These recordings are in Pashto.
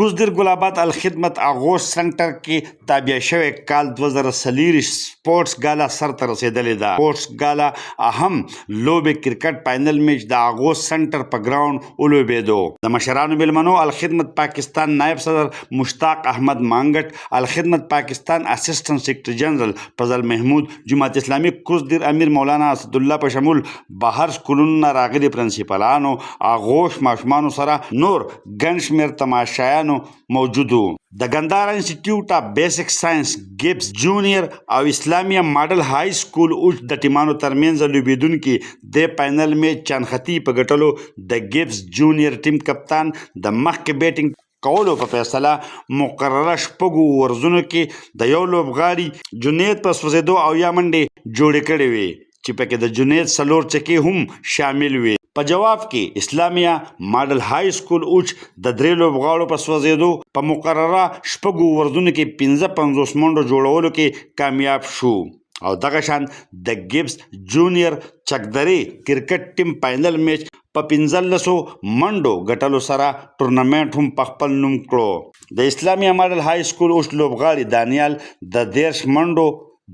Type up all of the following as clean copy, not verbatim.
کوزدر ګلاباد الخدمت اغوست سنټر کې تابع شوی کال 2023 سپورټس ګالا سر ته رسیدلې ده. سپورټس ګالا اهم لوبې کرکټ فاینل میچ د اغوست سنټر په ګراوند ولوبېدو. د مشرانو میلمنو الخدمت پاکستان نائب صدر مشتاق احمد مانګټ، الخدمت پاکستان اسسټنټ سیکرټري جنرال فضل محمود، جماعت اسلامي کوزدر امیر مولانا اسدالله په شمول بهر سکولونو نه راغلي پرنسپلانو، اغوست ماشومانو سره نور ګڼ شمېر تماشایان موجود وو. د ګندهارا انسټیټیوټ اف بیسک ساينس ګیبس جونیئر او اسلامیه ماډل های سکول اوچ د ټیمانو ترمنځ لوبېدونکي د فاینل میچ چانخطي په ګټلو د ګیبس جونیئر ټیم کپتان د مخکې بیټینګ کولو په فیصله مقرره شپږو ورزونو کې د یو لوبغاړي جنید په سوځېدو او یا منډې جوړې کړې وې چې پکې د جنید څلور چکې هم شامل وي. په جواب کې اسلامیه ماډل های سکول اوچ د درې لوبغاړو په سوځېدو په مقرره شپږو ورزونو کې 55 منډو جوړولو کې کامیاب شو او دغه شان د ګیبس جونیئر چکدرې کرکټ ټیم فاینل میچ په 15 منډو ګټلو سره ټورنمنټ هم په خپل نوم کړو. د اسلامیه ماډل های سکول اوچ لوبغاړي دانیال د 13 منډو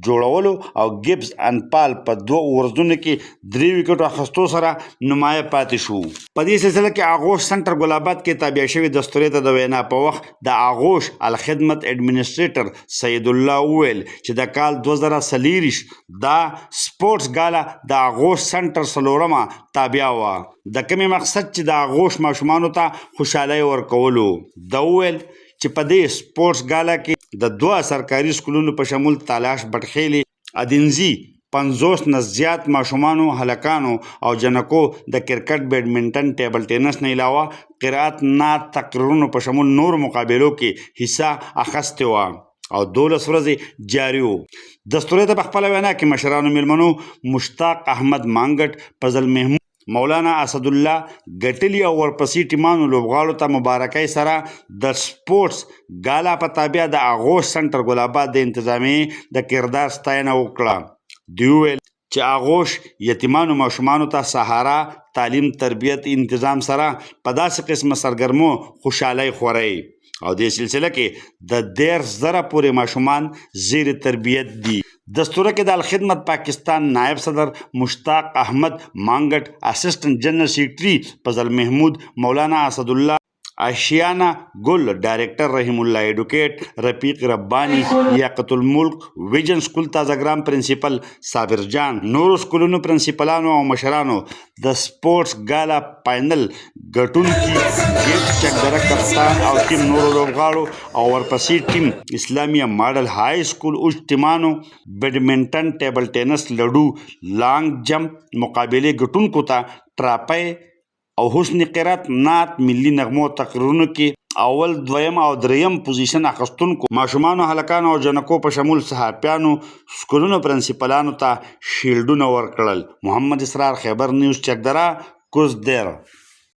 جوړولو او ګیبس انپال په 2 ورزونو کې 3 وکټو اخیستو سره نمایه پاتې شو. په دې سلسله کې اغوست سنټر ګلاباد کې تابع شوي دستورې ته د وینا په وخت د اغوست الخدمت اډمنسټریټر سید الله وویل چې د کال 2023 دا سپورټس ګالا د اغوست سنټر څلورمه تابع وه، د کومې مقصد چې د اغوست ماشومانو ته خوشحالۍ ورکولو. د وویل چې په دې سپورټس ګالا کې د 2 سرکاري سکولونو په شمول تالاش بټخیلي، ادینزي 50 نه زیات ماشومانو، هلکانو او جنکو د کرکټ، بیډمنټن، ټیبل ټینس نه علاوه قرائت، نعت، تقریرونو په شمول نور مقابلو کې حصہ اخیستې وه او 12 ورځې جاري وو. دستورې ته په خپله وینا کې مشرانو میلمنو مشتاق احمد مانګټ، فضل محمود، مولانا اسدالله ګټلي او ورپسې ټیمانو لوبغاړو ته مبارکۍ سره د سپورټس ګالا په تابع د اغوست سنټر ګلاباد د انتظامیې د کردار ستاینه وکړه. دوی وویل چې اغوست یتیمانو ماشومانو ته سهارا، تعلیم، تربیت، انتظام سره په داسې قسمه سرګرمو خوشحالۍ خوروي او دې سلسله کې د 10,000 پورې ماشومان زیر تربیت دي. دستوره کې د الخدمت پاکستان نائب صدر مشتاق احمد مانګټ، اسسټنټ جنرل سیکرټري فضل محمود، مولانا اسدالله، آشیانه ګل، ډایرکټر رحیم الله ایډوکیټ، رفیق ربانی، لیاقت الملک، ویژن سکول تازه ګرام پرنسپل صابر جان، نورو سکولونو پرنسپلانو او مشرانو، د سپورټس ګالا فاینل ګټونکي ګیبس چکدره کپتان او ټیم نورو لوبغاړو او ورپسې ټیم اسلامیه ماډل های سکول اوچ ټیمانو بیډمنټن، ټیبل ټینس، لډو، لانګ جمپ مقابلې ګټونکو ته ټراپۍ او حسن قرات، نعت، ملي نغمو تقریرونو کې اول، دویم او دریم پوزیشن اخیستونکو ماشومانو، هلکانو او جنکو په شمول صحافیانو، سکولونو پرنسپلانو ته شیلډونه ورکړل. محمد اسرار، خیبر نیوز، چکدره، کوزدر.